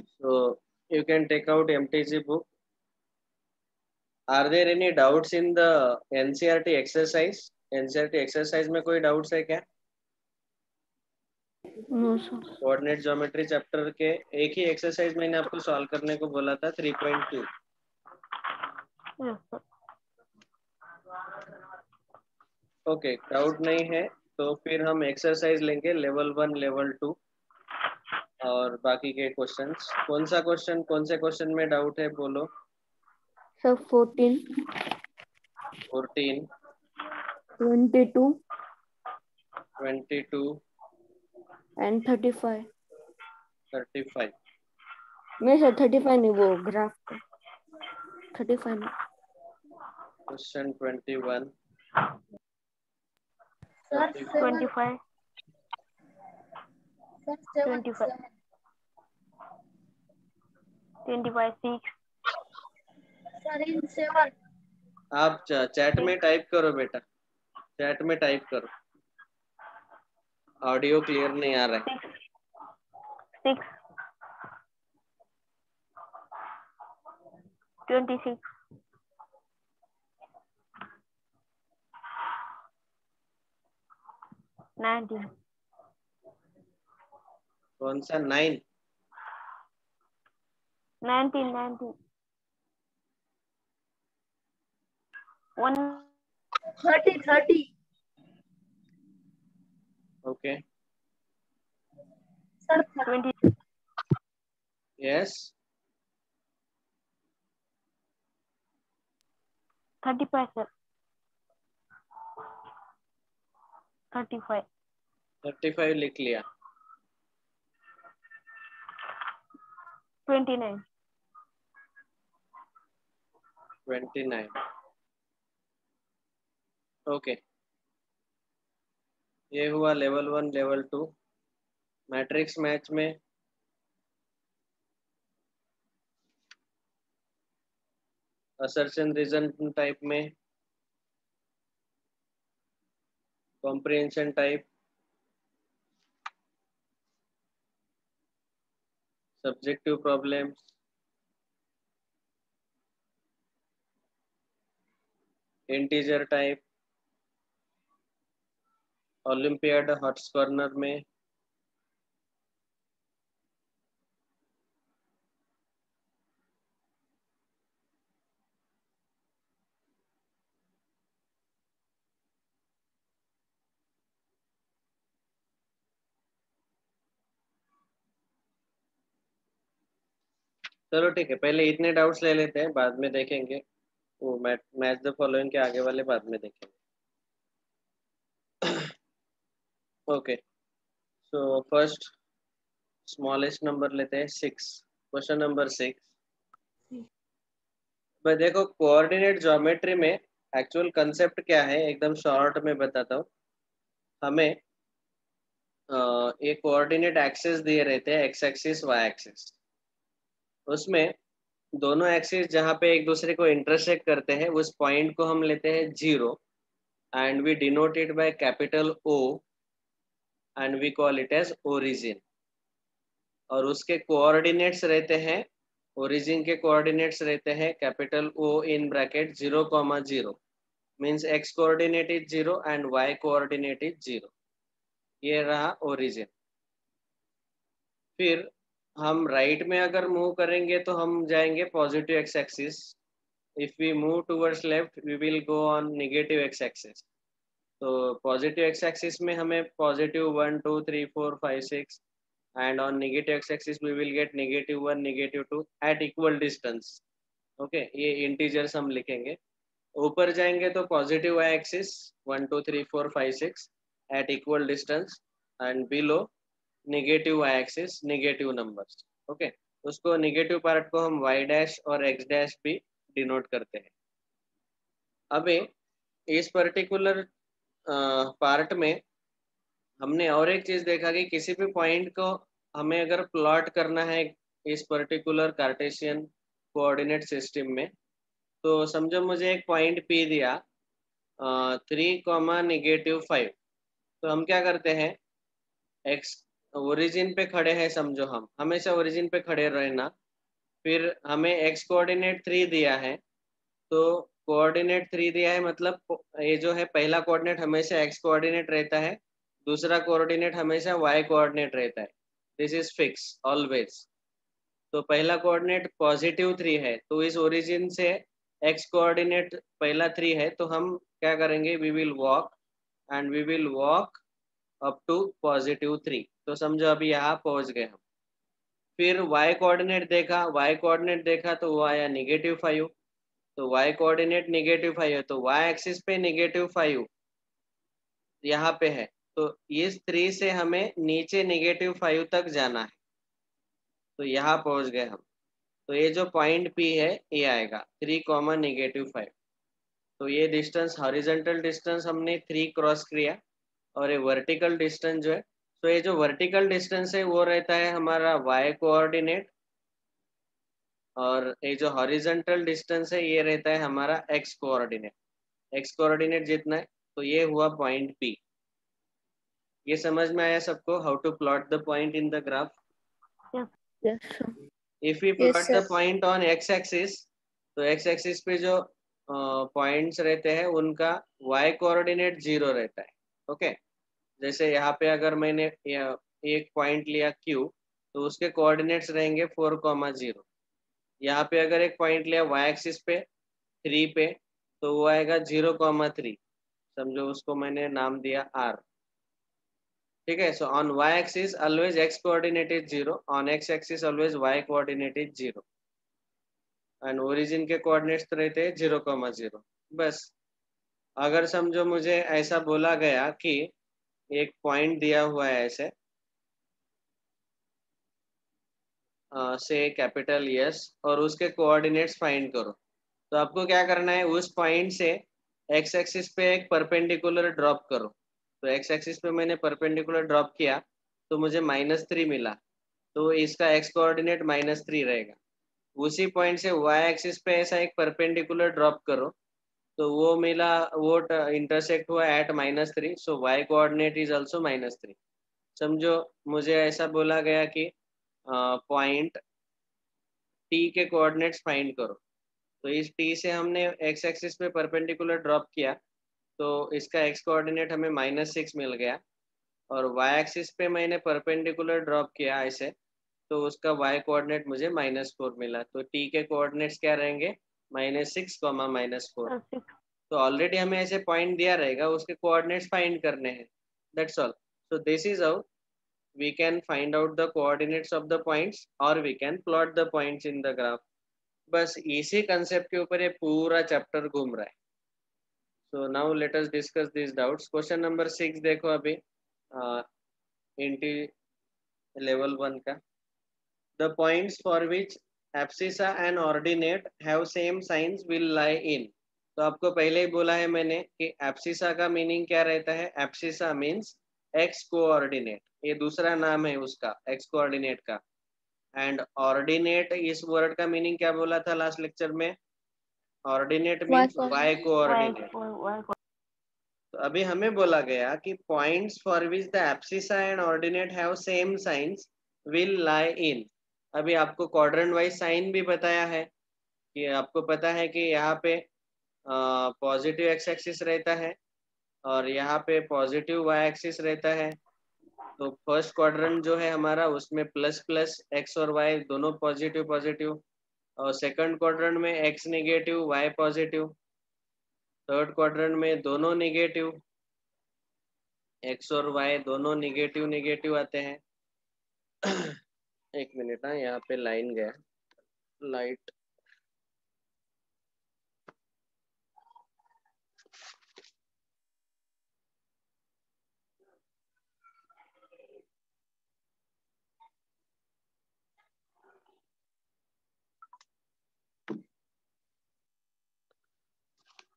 So you can take out MTG book. Are there any doubts in the NCERT exercise? NCERT exercise में कोई doubts है क्या? No sir. Coordinate geometry chapter के एक ही exercise मैंने आपको सॉल्व करने को बोला था 3.2. Yes sir. ओके, डाउट नहीं है तो फिर हम एक्सरसाइज लेंगे लेवल 1, लेवल 2 और बाकी के क्वेश्चंस. कौन सा क्वेश्चन, कौन से क्वेश्चन में डाउट है बोलो. Sir 14, 14, 22 22, and 35। 35. नहीं सर 35 नहीं, वो ग्राफ का 35 नहीं। Question 21, Sir, 35, 25, sir, 7, 25, 25, 6। sir, in 7, आप चैट में टाइप करो बेटा, चैट में टाइप करो. ऑडियो क्लियर नहीं आ रहा है. 6, 26, 19, कौन सा 9? 19, 1, 30, 30, ओके, sir, 20, यस. 35 सर। 35, 35 लिख लिया. 29, 29, ओके. ये हुआ लेवल 1, लेवल 2. मैट्रिक्स मैच में असर्शन रीजन टाइप में, comprehension type, subjective problems, integer type, olympiad hots corner में, चलो ठीक है, पहले इतने डाउट्स ले लेते हैं, बाद में देखेंगे वो मैच द फॉलोइंग के आगे वाले बाद में देखेंगे. Okay, so first smallest number लेते हैं 6. Question number 6. भाई देखो, कोऑर्डिनेट ज्योमेट्री में एक्चुअल कंसेप्ट क्या है एकदम शॉर्ट में बताता हूँ. हमें एक कोऑर्डिनेट एक्सिस दिए रहते हैं, एक्स एक्सिस, वाई एक्सिस. उसमें दोनों एक्सिस जहाँ पे एक दूसरे को इंटरसेक्ट करते हैं उस पॉइंट को हम लेते हैं 0 and we denote it by capital O and we call it as origin. और उसके कोऑर्डिनेट्स रहते हैं, ओरिजिन के कोऑर्डिनेट्स रहते हैं capital O in bracket 0,0. Means x coordinate is 0 and y coordinate is 0. ये रहा ओरिजिन. फिर हम राइट में अगर मूव करेंगे तो हम जाएंगे positive X axis. If we move towards left we will go on negative X axis. तो पॉजिटिव एक्स एक्सिस में हमें positive 1, 2, 3, 4, 5, 6 and on negative X axis we will get -1, -2 at equal distance. Okay, ये integers हम लिखेंगे. ऊपर जाएंगे तो positive Y axis 1, 2, 3, 4, 5, 6 at equal distance and below negative Y axis negative numbers. Okay, उसको negative part को हम y डैश और x डैश भी डिनोट करते हैं. अभी इस पर्टिकुलर पार्ट में हमने और एक चीज देखा कि किसी भी पॉइंट को हमें अगर प्लॉट करना है इस पर्टिकुलर कार्टेशियन कोऑर्डिनेट सिस्टम में, तो समझो मुझे एक पॉइंट P दिया 3, -5. तो हम क्या करते हैं, x ओरिजिन पे खड़े हैं, समझो हम हमेशा ओरिजिन पे खड़े रहना। फिर हमें x कोऑर्डिनेट 3 दिया है, तो कोऑर्डिनेट 3 दिया है मतलब ये जो है पहला कोऑर्डिनेट हमेशा x कोऑर्डिनेट रहता है, दूसरा कोऑर्डिनेट हमेशा y कोऑर्डिनेट रहता है। This is fix always. तो पहला कोऑर्डिनेट +3 है, तो इस ओरिजिन से x कोऑर्डिनेट पहला 3 है, तो हम क्या करेंगे, we will walk and we will walk up to +3। तो समझो अभी यहाँ पहुंच गए हम। फिर y कोऑर्डिनेट देखा तो वो आया -5। तो y कोऑर्डिनेट -5 है, तो y एक्सिस पे -5 यहाँ पे है। तो इस 3 से हमें नीचे -5 तक जाना है, तो यहाँ पहुंच गए हम। तो ये जो पॉइंट P है ये आएगा 3, -5। तो ये डिस्टेंस हॉरिजॉन्टल डिस्टेंस हमने 3 क्रॉस किया, और ये वर्टिकल डिस्टेंस जो है, तो ये जो वर्टिकल डिस्टेंस है वो रहता है हमारा y कोऑर्डिनेट, और ये जो हॉरिजॉन्टल डिस्टेंस है ये रहता है हमारा x कोऑर्डिनेट। x कोऑर्डिनेट जितना है, तो ये हुआ पॉइंट P। ये समझ में आया सबको, how to plot the point in the graph? Yes, sir. If we Yes, plot sir. The point on x axis, तो x एक्सिस पे जो पॉइंट्स रहते हैं उनका y कोऑर्डिनेट 0 रहता है। ओके, जैसे यहाँ पे अगर मैंने एक पॉइंट लिया Q, तो उसके कोऑर्डिनेट्स रहेंगे 4,0। यहाँ पे अगर एक पॉइंट लिया y एक्सिस पे 3 पे, तो वो आएगा 0,3। समझो उसको मैंने नाम दिया R। ठीक है, so on y axis always x coordinate is 0, on x axis always y coordinate is 0, and origin के कोऑर्डिनेट्स तो रहते हैं 0,0। बस अगर समझो मुझे ऐसा बोला गया कि एक पॉइंट दिया हुआ है ऐसे, से कैपिटल S, और उसके कोऑर्डिनेट्स फाइंड करो, तो आपको क्या करना है, उस पॉइंट से x एक्सिस पे एक परपेंडिकुलर ड्रॉप करो। तो x एक्सिस पे मैंने परपेंडिकुलर ड्रॉप किया, तो मुझे -3 मिला, तो इसका x कोऑर्डिनेट -3 रहेगा। उसी पॉइंट से y एक्सिस पे ऐसा एक परपेंडिकुलर ड्रॉप करो, तो वो मिला, वो इंटरसेक्ट हुआ at -3, so y coordinate is also -3। समझो मुझे ऐसा बोला गया कि पॉइंट t के कोऑर्डिनेट्स फाइंड करो, तो इस t से हमने x एक्सिस पे परपेंडिकुलर ड्रॉप किया, तो इसका x कोऑर्डिनेट हमें -6 मिल गया, और y एक्सिस पे मैंने परपेंडिकुलर ड्रॉप किया ऐसे, तो उसका y कोऑर्डिनेट मुझे -4 मिला। तो t के कोऑर्डिनेट्स क्या रहेंगे, -6, -4। तो ऑलरेडी हमें ऐसे पॉइंट दिया रहेगा, उसके कोऑर्डिनेट्स फाइंड करने हैं, that's all. So this is how we can find out the coordinates of the points, or we can plot the points in the graph। बस इसी कंसेप्ट के ऊपर ये पूरा चैप्टर घूम रहा है। So now let us discuss this doubts. Question number 6 देखो अभी, इंटी लेवल 1 का। The points for which abscissa and ordinate have same signs will lie in. तो आपको पहले ही बोला है मैंने कि एब्सिसा का मीनिंग क्या रहता है। एब्सिसा मीन्स एक्स कोऑर्डिनेट, ये दूसरा नाम है उसका एक्स कोऑर्डिनेट का। एंड ऑर्डिनेट, इस वर्ड का मीनिंग क्या बोला था लास्ट लेक्चर में, ऑर्डिनेट मीन्स वाई कोऑर्डिनेट। तो अभी हमें बोला गया कि points for which the abscissa and ordinate have same signs will lie in. अभी आपको क्वाड्रेंट वाइज साइन भी बताया है, कि आपको पता है कि यहाँ पे पॉजिटिव एक्स एक्सिस रहता है, और यहाँ पे पॉजिटिव वाई एक्सिस रहता है। तो फर्स्ट क्वाड्रेंट जो है हमारा, उसमें प्लस एक्स और वाई दोनों पॉजिटिव पॉजिटिव, और सेकंड क्वाड्रेंट में X negative Y positive, third quadrant में दोनों नेगेटिव, एक्स और वाई दोनों नेगेटिव नेगेटिव आते हैं। एक मिनट, हाँ यहाँ पे लाइन गया, लाइट।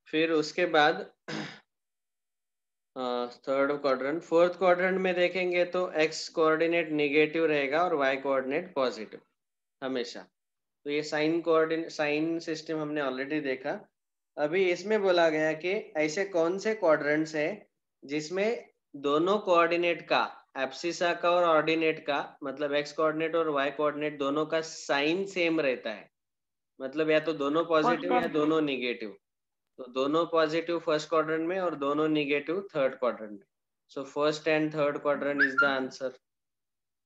फिर उसके बाद थर्ड क्वाड्रेंट, फोर्थ क्वाड्रेंट में देखेंगे तो एक्स कोऑर्डिनेट नेगेटिव रहेगा और वाई कोऑर्डिनेट पॉजिटिव हमेशा। तो ये साइन कोऑर्डिनेट, साइन सिस्टम हमने ऑलरेडी देखा। अभी इसमें बोला गया कि ऐसे कौन से क्वाड्रेंट्स है जिसमें दोनों कोऑर्डिनेट का एब्सिसा का और ऑर्डिनेट का मतलब एक्स कोऑर्डिनेट और वाई कोऑर्डिनेट दोनों का साइन सेम रहता है, मतलब या तो दोनों पॉजिटिव या दोनों निगेटिव। तो दोनों पॉजिटिव फर्स्ट क्वाड्रेंट में और दोनों निगेटिव थर्ड क्वाड्रेंट में। So first and third quadrant is the answer,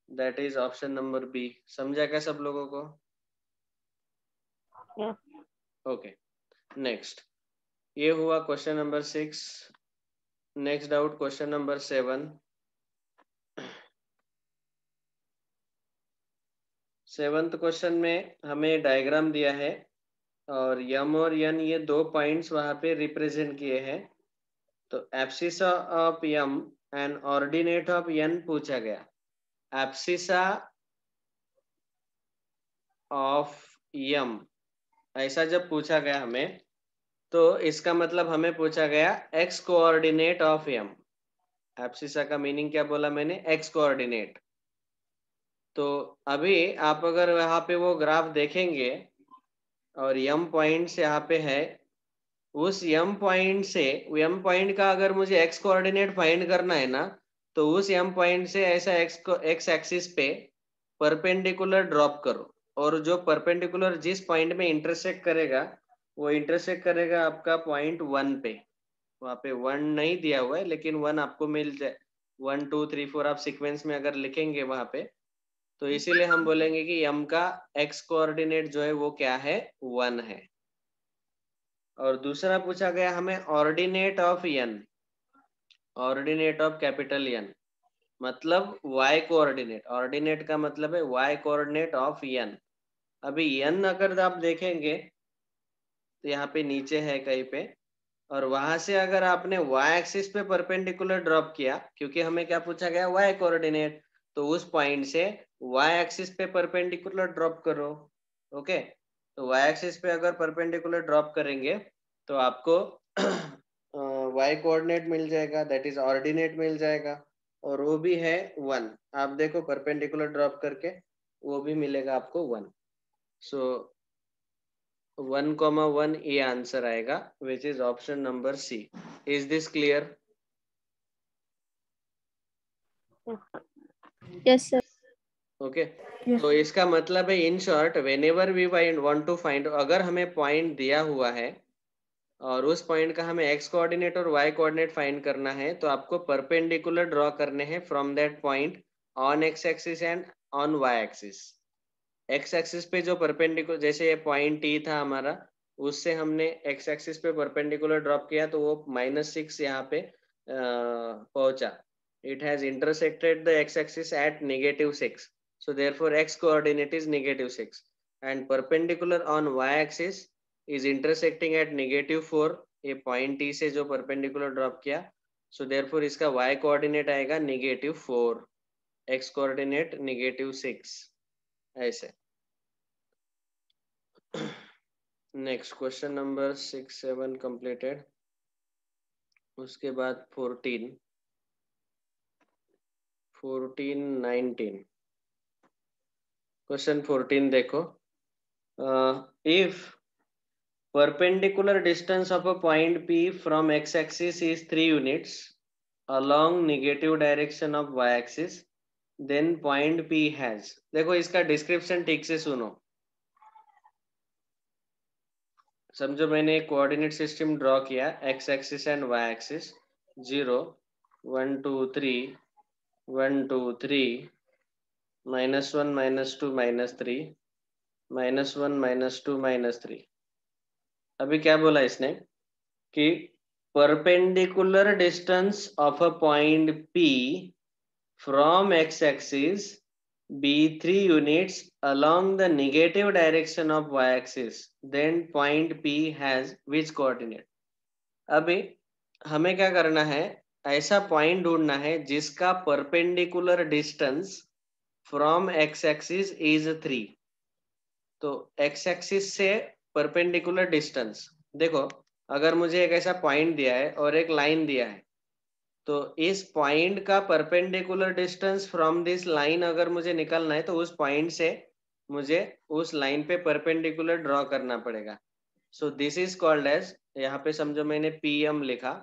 that is option number B. समझा क्या सब लोगों को? Okay, next. ये हुआ question number 6। Next doubt question number 7। 7th question में हमें डायग्राम दिया है और यम और यन ये दो पॉइंट्स वहां पे रिप्रेजेंट किए हैं। तो abscissa of M and ordinate of N पूछा गया। एब्सिसा ऑफ यम ऐसा जब पूछा गया हमें, तो इसका मतलब हमें पूछा गया एक्स कोऑर्डिनेट ऑफ यम। एब्सिसा का मीनिंग क्या बोला मैंने? X coordinate. तो अभी आप अगर यहाँ पे वो ग्राफ देखेंगे और यम पॉइंट्स यहाँ पे है, उस यम पॉइंट से, यम पॉइंट का अगर मुझे एक्स कोऑर्डिनेट फाइंड करना है ना, तो उस यम पॉइंट से ऐसा एक्स एक्सिस पे परपेंडिकुलर ड्रॉप करो, और जो परपेंडिकुलर जिस पॉइंट में इंटरसेक्ट करेगा वो इंटरसेक्ट करेगा आपका पॉइंट 1 पे। वहाँ पे 1 नहीं दिया हुआ है लेकिन 1 आपको मिल जाए। 1 2 3 4 आप सीक्वेंस में अगर लिखेंगे वहाँ पे, तो इसीलिए हम बोलेंगे कि यम का एक्स कोऑर्डिनेट जो है वो क्या है? 1 है। और दूसरा पूछा गया हमें ordinate of N, ordinate of capital N मतलब y कोऑर्डिनेट। ऑर्डिनेट का मतलब है y कोऑर्डिनेट ऑफ यन। अभी यन अगर आप देखेंगे तो यहाँ पे नीचे है कहीं पे, और वहां से अगर आपने y एक्सिस पे परपेंडिकुलर ड्रॉप किया, क्योंकि हमें क्या पूछा गया? y कोऑर्डिनेट, तो उस पॉइंट से y एक्सिस पे परपेंडिकुलर ड्रॉप करो। ओके, तो y एक्सिस पे अगर परपेंडिकुलर ड्रॉप करेंगे तो आपको y कोऑर्डिनेट मिल जाएगा, दैट इज ऑर्डिनेट मिल जाएगा, और वो भी है 1। आप देखो परपेंडिकुलर ड्रॉप करके वो भी मिलेगा आपको 1। सो 1,1 ये आंसर आएगा, which is option number C. Is this clear? Yes sir. Okay, तो इसका मतलब है in short, whenever we want to find, अगर हमें पॉइंट दिया हुआ है और उस पॉइंट का हमें एक्स कोऑर्डिनेट और वाई कोऑर्डिनेट फाइंड करना है, तो आपको परपेंडिकुलर ड्रॉ करने हैं from that point on x axis and on y axis. X axis पे जो परपेंडिकुलर, जैसे ये पॉइंट टी था हमारा, उससे हमने एक्स एक्सिस पे परपेंडिकुलर ड्रॉप किया तो वो -6 यहाँ पे पहुंचा। It has intersected the x axis at -6, so therefore x coordinate is -6 and perpendicular on y axis is intersecting at -4। ये पॉइंट टी से जो परपेंडिकुलर ड्रॉप किया, so therefore इसका y कोऑर्डिनेट आएगा -4, x कोऑर्डिनेट -6। ऐसे। Next question number 6 7 completed. उसके बाद 14 19। Question 14 देखो। If perpendicular distance of a point P from x axis is 3 units along negative direction of y axis, then point P has, देखो इसका description ठीक से सुनो, समझो। मैंने एक कोऑर्डिनेट सिस्टम ड्रॉ किया, x axis and y axis, 0 1 2 3 1 2 3 -1 -2 -3 -1 -2 -3। अभी क्या बोला इसने कि perpendicular distance of a point P from x axis be 3 units along the negative direction of y axis, then point P has which coordinate? अभी हमें क्या करना है? ऐसा पॉइंट ढूंढना है जिसका perpendicular distance from x axis is 3। तो एक्स एक्सिस से परपेंडिकुलर डिस्टेंस, देखो अगर मुझे एक ऐसा पॉइंट दिया है और एक लाइन दिया है, तो इस पॉइंट का perpendicular distance from this line अगर मुझे निकालना है, तो उस पॉइंट से मुझे उस लाइन पे परपेंडिकुलर ड्रॉ करना पड़ेगा। So this is called as, यहाँ पे समझो मैंने PM लिखा,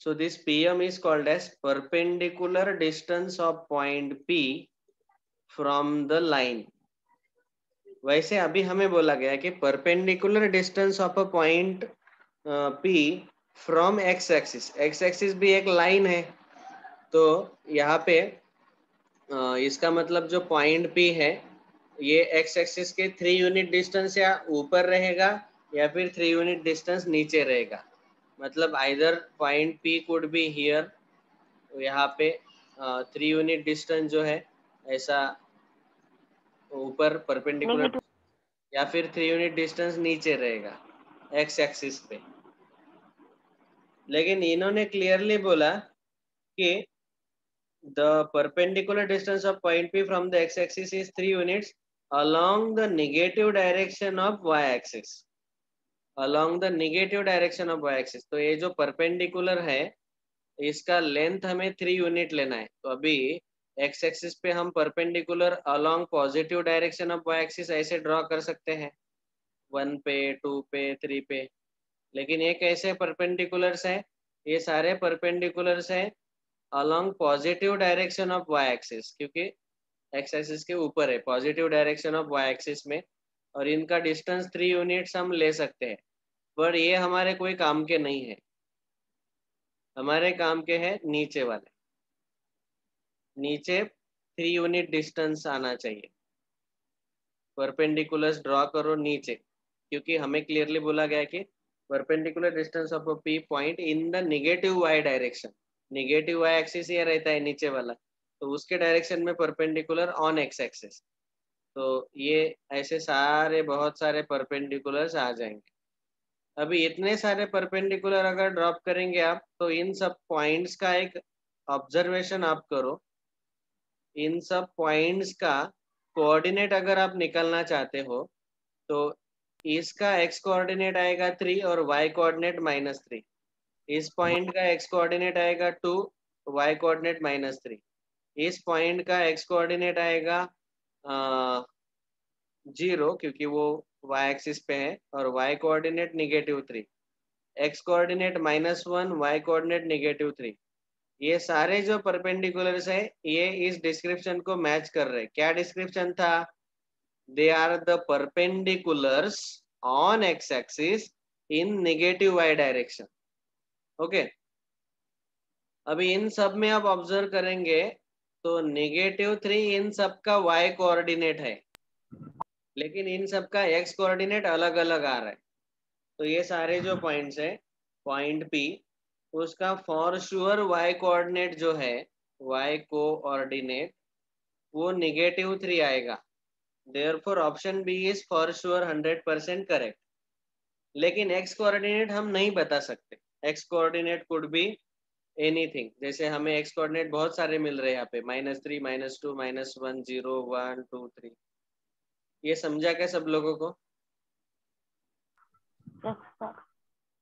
So this PM is called as perpendicular distance of point P from the line. वैसे अभी हमें बोला गया कि perpendicular distance of a point P from x axis. x axis भी एक लाइन है, तो यहाँ पे इसका मतलब जो पॉइंट P है ये x एक्सिस के 3 यूनिट डिस्टेंस या ऊपर रहेगा या फिर 3 यूनिट डिस्टेंस नीचे रहेगा. मतलब either point P could be here, यहाँ पे 3 यूनिट डिस्टेंस जो है ऐसा ऊपर परपेंडिकुलर, या फिर 3 यूनिट डिस्टेंस नीचे रहेगा x एक्सिस पे. लेकिन इन्होंने क्लियरली बोला कि the perpendicular distance of point P from the x-axis is 3 units along the negative direction of y-axis. Along the negative direction of y-axis. तो ये जो perpendicular है इसका लेंथ हमें 3 यूनिट लेना है. तो अभी x एक्सिस पे हम perpendicular along positive direction of y axis ऐसे ड्रॉ कर सकते हैं 1 पे, 2 पे, 3 पे. लेकिन ये कैसे परपेंडिकुलर्स है? ये सारे परपेंडिकुलर्स है along positive direction of y axis, क्योंकि x एक्सिस के ऊपर है positive direction of y axis में, और इनका डिस्टेंस 3 यूनिट्स हम ले सकते हैं. पर ये हमारे कोई काम के नहीं है, हमारे काम के है नीचे वाले. नीचे 3 यूनिट डिस्टेंस आना चाहिए. परपेंडिकुलर्स ड्रॉ करो नीचे, क्योंकि हमें क्लियरली बोला गया कि perpendicular distance of a P point in the negative y direction. Negative y axis ये रहता है नीचे वाला, तो उसके डायरेक्शन में परपेंडिकुलर ऑन x एक्सिस. तो ये ऐसे सारे बहुत सारे परपेंडिकुलर्स आ जाएंगे. अभी इतने सारे परपेंडिकुलर अगर ड्रॉप करेंगे आप, तो इन सब पॉइंट्स का एक ऑब्जर्वेशन आप करो. इन सब पॉइंट्स का कोऑर्डिनेट अगर आप निकालना चाहते हो तो इसका x कोऑर्डिनेट आएगा 3 और y कोऑर्डिनेट -3. इस पॉइंट का x कोऑर्डिनेट आएगा 2, y कोऑर्डिनेट -3. इस पॉइंट का x कोऑर्डिनेट आएगा 0, क्योंकि वो y एक्सिस पे है, और y coordinate -3. x coordinate -1, y coordinate -3. ये सारे जो परपेंडिकुलर्स है ये इस डिस्क्रिप्शन को मैच कर रहे. क्या डिस्क्रिप्शन था? They are the perpendiculars on x axis in negative y direction. Okay, अभी इन सब में आप ऑब्जर्व करेंगे तो -3 इन सब का y कोऑर्डिनेट है, लेकिन इन सब का x कोऑर्डिनेट अलग अलग आ रहा है. तो ये सारे जो पॉइंट्स है पॉइंट P, उसका फॉर श्योर y कोऑर्डिनेट जो है y कोऑर्डिनेट वो -3 आएगा. Therefore option B is for sure 100% correct. लेकिन x कोऑर्डिनेट हम नहीं बता सकते. x coordinate could be anything. जैसे हमें x कोऑर्डिनेट बहुत सारे मिल रहे हैं यहाँ पे, -3, -2, -1, 0, 1, 2, 3. ये समझा क्या सब लोगों को?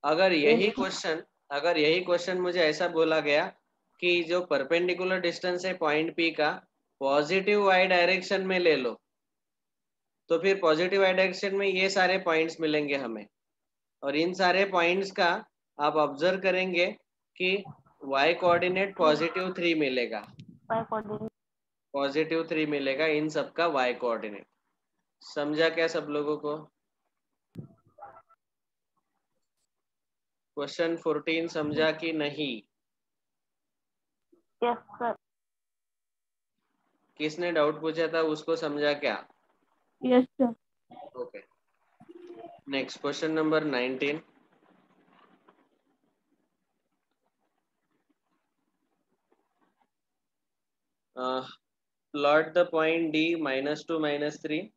अगर यही क्वेश्चन मुझे ऐसा बोला गया कि जो परपेंडिकुलर डिस्टेंस है पॉइंट P का पॉजिटिव y डायरेक्शन में ले लो, तो फिर पॉजिटिव y डायरेक्शन में ये सारे पॉइंट्स मिलेंगे हमें, और इन सारे पॉइंट्स का आप ऑब्जर्व करेंगे कि y कोऑर्डिनेट +3 मिलेगा. +3 मिलेगा इन सब का y कोऑर्डिनेट. समझा क्या सब लोगों को? क्वेश्चन 14 समझा कि नहीं? Yes sir. किसने डाउट पूछा था उसको समझा क्या? Yes sir. Okay, next question number 19. Plot the point D -2, -3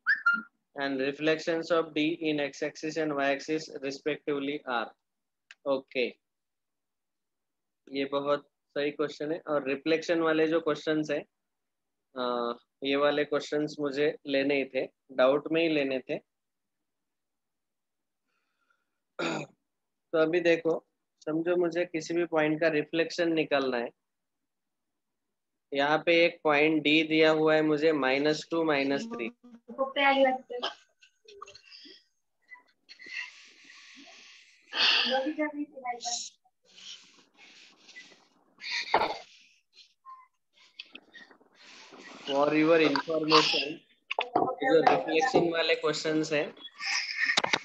and reflections of D in x-axis and y-axis respectively are. Okay, ये बहुत सही क्वेश्चन है. और रिफ्लेक्शन वाले जो क्वेश्चंस है ये वाले क्वेश्चंस मुझे लेने ही थे, डाउट में ही लेने थे. तो अभी देखो, समझो मुझे किसी भी पॉइंट का रिफ्लेक्शन निकालना है. यहाँ पे एक पॉइंट डी दिया हुआ है मुझे -2, -3. फॉर योर इंफॉर्मेशन, जो रिफ्लेक्शन वाले क्वेश्चंस हैं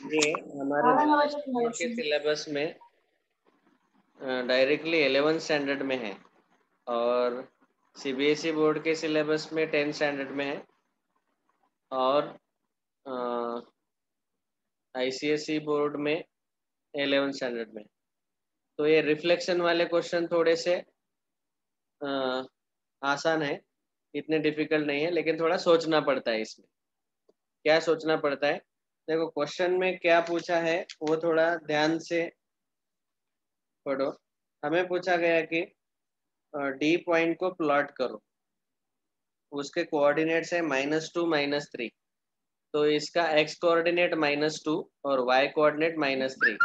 ये हमारे बोर्ड के सिलेबस में डायरेक्टली 11th स्टैंडर्ड में है, और सीबीएसई बोर्ड के सिलेबस में 10th स्टैंडर्ड में है, और आईसीएसई बोर्ड में 11th स्टैंडर्ड में। तो ये रिफ्लेक्शन वाले क्वेश्चन थोड़े से आसान है, इतने डिफिकल्ट नहीं है, लेकिन थोड़ा सोचना पड़ता है इसमें। क्या सोचना पड़ता है? देखो क्वेश्चन में क्या पूछा है वो थोड़ा ध्यान से पढ़ो। हमें पूछा गया कि डी पॉइंट को प्लॉट करो, उसके कोऑर्डिनेट्स है -2 -3, तो इसका x कोऑर्डिनेट -2 और y कोऑर्डिनेट -3।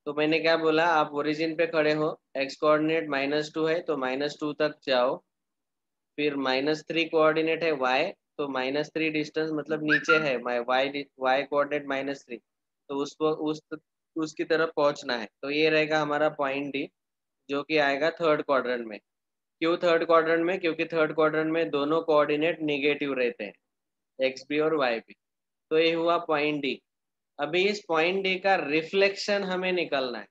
तो मैंने क्या बोला, आप ओरिजिन पे खड़े हो, x कोऑर्डिनेट -2 है तो -2 तक जाओ, फिर -3 कोऑर्डिनेट है y, तो -3 डिस्टेंस मतलब नीचे है y कोऑर्डिनेट -3, तो उसको उसकी तरफ पहुंचना है। तो ये रहेगा हमारा पॉइंट डी, जो कि आएगा थर्ड क्वाड्रेंट में। क्यों थर्ड क्वाड्रेंट में? क्योंकि थर्ड क्वाड्रेंट में दोनों कोऑर्डिनेट निगेटिव रहते हैं, एक्स भी और वाई भी। तो ये हुआ पॉइंट डी। अभी इस पॉइंट डी का रिफ्लेक्शन हमें निकालना है,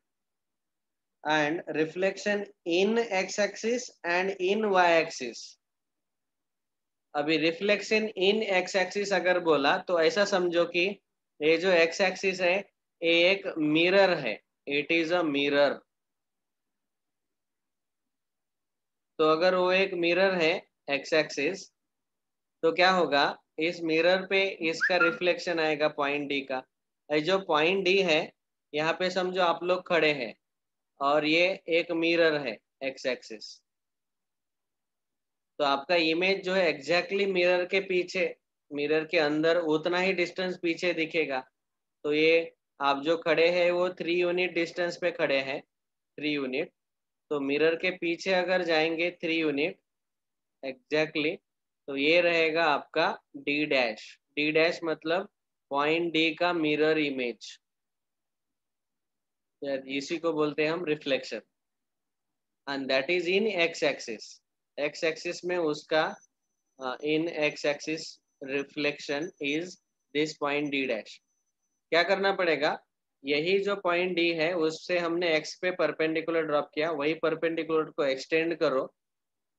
and reflection in x axis and in y axis. अभी रिफ्लेक्शन इन एक्स एक्सिस अगर बोला तो ऐसा समझो कि ये जो एक्स एक्सिस है ये एक मिरर है, इट इज अ मिरर। तो अगर वो एक मिरर है एक्स एक्सिस, तो क्या होगा, इस मिरर पे इसका रिफ्लेक्शन आएगा पॉइंट डी का। ये जो पॉइंट डी है यहाँ पे समझो आप लोग खड़े हैं और ये एक मिरर है एक्स एक्सिस, तो आपका इमेज जो है एग्जैक्टली मिरर के पीछे, मिरर के अंदर उतना ही डिस्टेंस पीछे दिखेगा। तो ये आप जो खड़े हैं वो 3 यूनिट डिस्टेंस पे खड़े हैं, 3 यूनिट। तो मिरर के पीछे अगर जाएंगे 3 यूनिट एग्जैक्टली, तो ये रहेगा आपका डी डैश। डी डैश मतलब पॉइंट डी का मिरर इमेज, इसी को बोलते हैं हम reflection, and that is in x axis. X axis में उसका in x axis reflection is this point D dash. क्या करना पड़ेगा, यही जो पॉइंट डी है उससे हमने एक्स पे परपेंडिकुलर ड्रॉप किया, वही परपेंडिकुलर को एक्सटेंड करो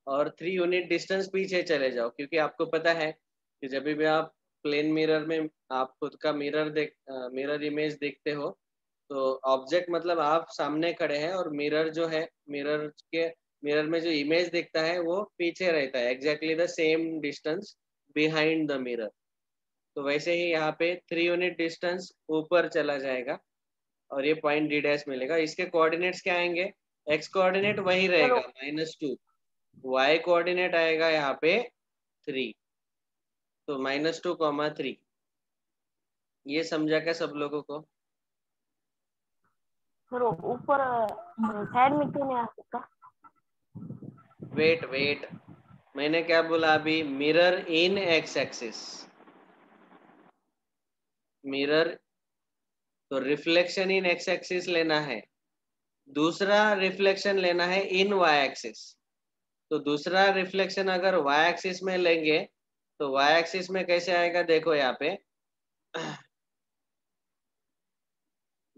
और 3 यूनिट डिस्टेंस पीछे चले जाओ। क्योंकि आपको पता है कि जब भी आप प्लेन मिरर में आप खुद का मिरर इमेज देखते हो, तो ऑब्जेक्ट मतलब आप सामने खड़े हैं और मिरर जो है, मिरर में जो इमेज दिखता है वो पीछे रहता है, exactly the same distance behind the mirror. तो वैसे ही यहाँ पे 3 यूनिट डिस्टेंस ऊपर चला जाएगा और ये पॉइंट डी डैश मिलेगा। इसके कोऑर्डिनेट्स क्या आएंगे, एक्स कोऑर्डिनेट वही रहेगा -2, वाई कोऑर्डिनेट आएगा यहाँ पे 3, तो -2, 3। ये समझा क्या सब लोगों को? सर ऊपर साइड में क्यों नहीं आ सकता? वेट, मैंने क्या बोला अभी, मिरर इन एक्स एक्सिस, मिरर, तो रिफ्लेक्शन इन एक्स एक्सिस लेना है, दूसरा रिफ्लेक्शन लेना है इन वाई एक्सिस। तो दूसरा रिफ्लेक्शन अगर वाई एक्सिस में लेंगे तो वाई एक्सिस में कैसे आएगा, देखो यहाँ पे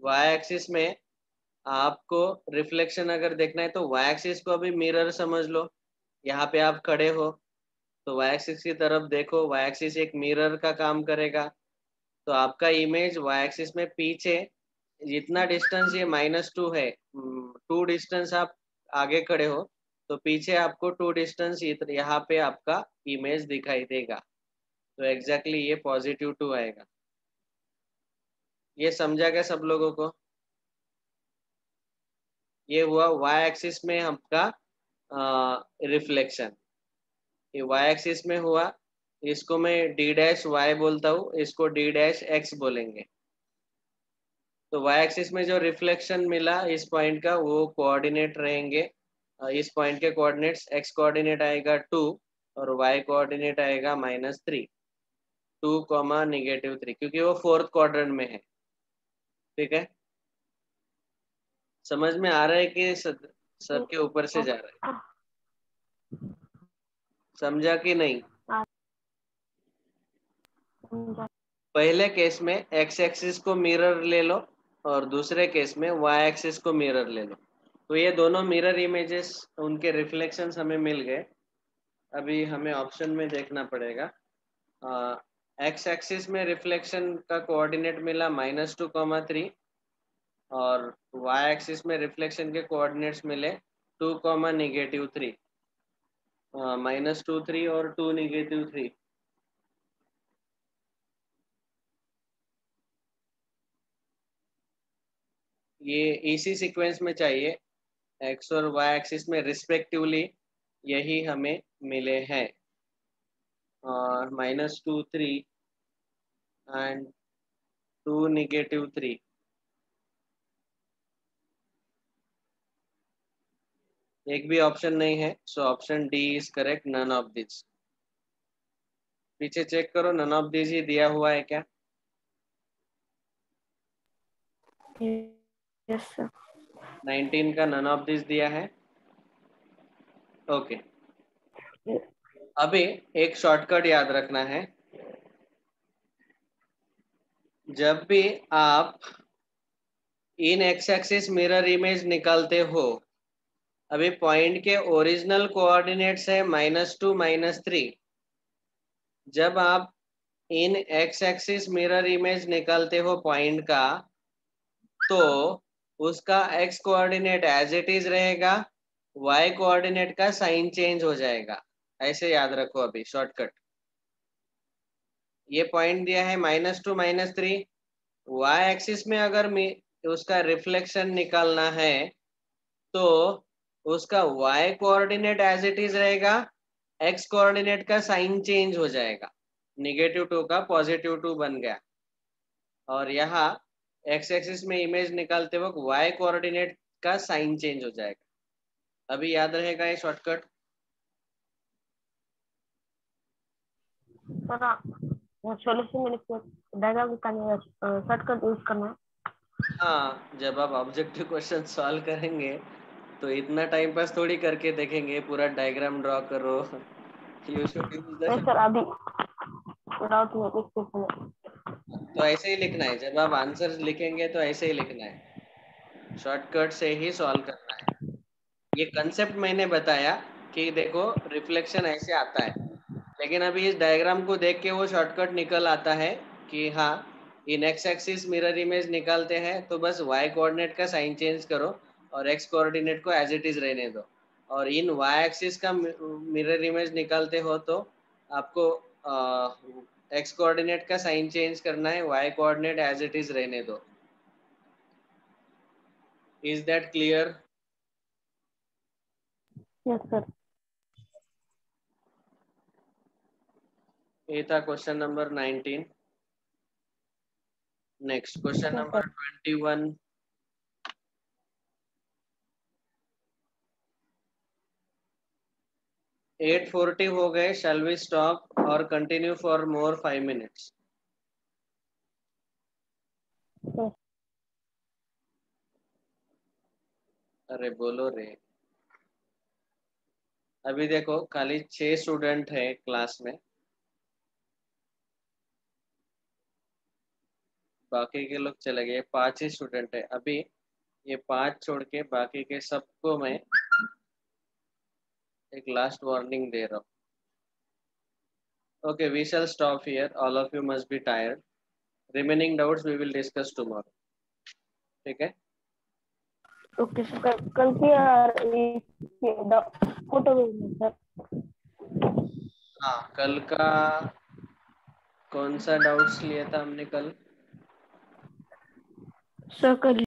वाई एक्सिस में आपको रिफ्लेक्शन अगर देखना है तो वाई एक्सिस को अभी मिरर समझ लो। यहाँ पे आप खड़े हो तो वाई एक्सिस की तरफ देखो, वाई एक्सिस एक मिरर का काम करेगा। तो आपका इमेज वाई एक्सिस में पीछे जितना डिस्टेंस ये -2 है, 2 डिस्टेंस आप आगे खड़े हो, तो पीछे आपको 2 डिस्टेंस यहाँ पे आपका इमेज दिखाई देगा। तो एग्जैक्टली ये +2 आएगा। ये समझा क्या सब लोगों को? ये हुआ वाई एक्सिस में आपका रिफ्लेक्शन। ये वाई एक्सिस में हुआ, इसको मैं डी डैश वाई बोलता हूँ, इसको डी डैश एक्स बोलेंगे। तो वाई एक्सिस में जो रिफ्लेक्शन मिला इस पॉइंट का वो कोऑर्डिनेट रहेंगे, इस पॉइंट के कोऑर्डिनेट्स, एक्स कोऑर्डिनेट आएगा 2 और वाई कोऑर्डिनेट आएगा -3, 2, -3, क्योंकि वो फोर्थ क्वाड्रेंट में है। ठीक है, समझ में आ रहा है कि सर के ऊपर से जा रहा है? समझा कि नहीं? हाँ। पहले केस में एक्स एक्सिस को मिरर ले लो और दूसरे केस में वाई एक्सिस को मिरर ले लो। तो ये दोनों मिरर इमेजेस, उनके रिफ्लेक्शंस हमें मिल गए। अभी हमें ऑप्शन में देखना पड़ेगा। एक्स एक्सिस में रिफ्लेक्शन का कोऑर्डिनेट मिला -2,3 और वाई एक्सिस में रिफ्लेक्शन के कोऑर्डिनेट्स मिले 2, -3। -2, 3 और 2, -3। ये इसी सीक्वेंस में चाहिए, एक्स और वाई एक्सिस में रिस्पेक्टिवली यही हमें मिले हैं, और -2, 3 एंड 2, -3। एक भी ऑप्शन नहीं है, so option D is correct, none of this. पीछे चेक करो, नन ऑफ दिस ही दिया हुआ है क्या? Yes sir. 19 का नन ऑफ दिस दिया है। ओके, अभी एक शॉर्टकट याद रखना है। जब भी आप in x axis mirror image निकालते हो, अभी पॉइंट के ओरिजिनल कोऑर्डिनेट्स है -2, -3। जब आप in x axis mirror image निकालते हो पॉइंट का, तो उसका x coordinate as it is रहेगा, वाई कोऑर्डिनेट का साइन चेंज हो जाएगा। ऐसे याद रखो। अभी शॉर्टकट, ये पॉइंट दिया है -2, -3। वाई एक्सिस में अगर उसका रिफ्लेक्शन निकालना है तो उसका y coordinate as it is रहेगा, x कोऑर्डिनेट का साइन चेंज हो जाएगा, -2 का +2 बन गया। और यहाँ x एक्सिस में इमेज निकालते वक्त y कोऑर्डिनेट का साइन चेंज हो जाएगा। अभी याद रहेगा ये शॉर्टकट? सॉल्यूशन में लिखते डायग्राम निकालने शॉर्टकट यूज करना है। हाँ, जब आप ऑब्जेक्टिव क्वेश्चन सॉल्व करेंगे तो इतना टाइम पास थोड़ी करके देखेंगे, पूरा डायग्राम ड्रॉ करो। You should use the. Sir अभी डाउट में कुछ क्वेश्चन है। तो ऐसे ही लिखना है, जब आप आंसर लिखेंगे तो ऐसे ही लिखना है, शॉर्टकट से ही सॉल्व करना है। ये कंसेप्ट मैंने बताया कि देखो रिफ्लेक्शन ऐसे आता है, लेकिन अभी इस डायग्राम को देख के वो शॉर्टकट निकल आता है कि हाँ, in x axis mirror image निकालते हैं तो बस वाई कोऑर्डिनेट का साइन चेंज करो और एक्स कोऑर्डिनेट को एज इट इज रहने दो। और इन वाई एक्सिस का मिरर इमेज निकालते हो तो आपको एक्स कोऑर्डिनेट का साइन चेंज करना है, y coordinate as it is रहने दो। Is that clear? Yes sir. ये था question number 19। Next question number 21। 8:40 हो गए, शैल वी स्टॉप और कंटिन्यू फॉर मोर 5 मिनट्स? अरे बोलो रे। अभी देखो खाली 6 स्टूडेंट है क्लास में, बाकी के लोग चले गए। 5 ही स्टूडेंट है अभी। ये 5 छोड़ के बाकी के सबको मैं एक लास्ट वार्निंग दे रहा हूँ। Okay, we shall stop here. All of you must be tired. Remaining doubts we will discuss tomorrow. ठीक है? Okay sir. कल की फोटो भेजना सर। हाँ, कल का कौन सा डाउट्स लिया था हमने कल? सर कल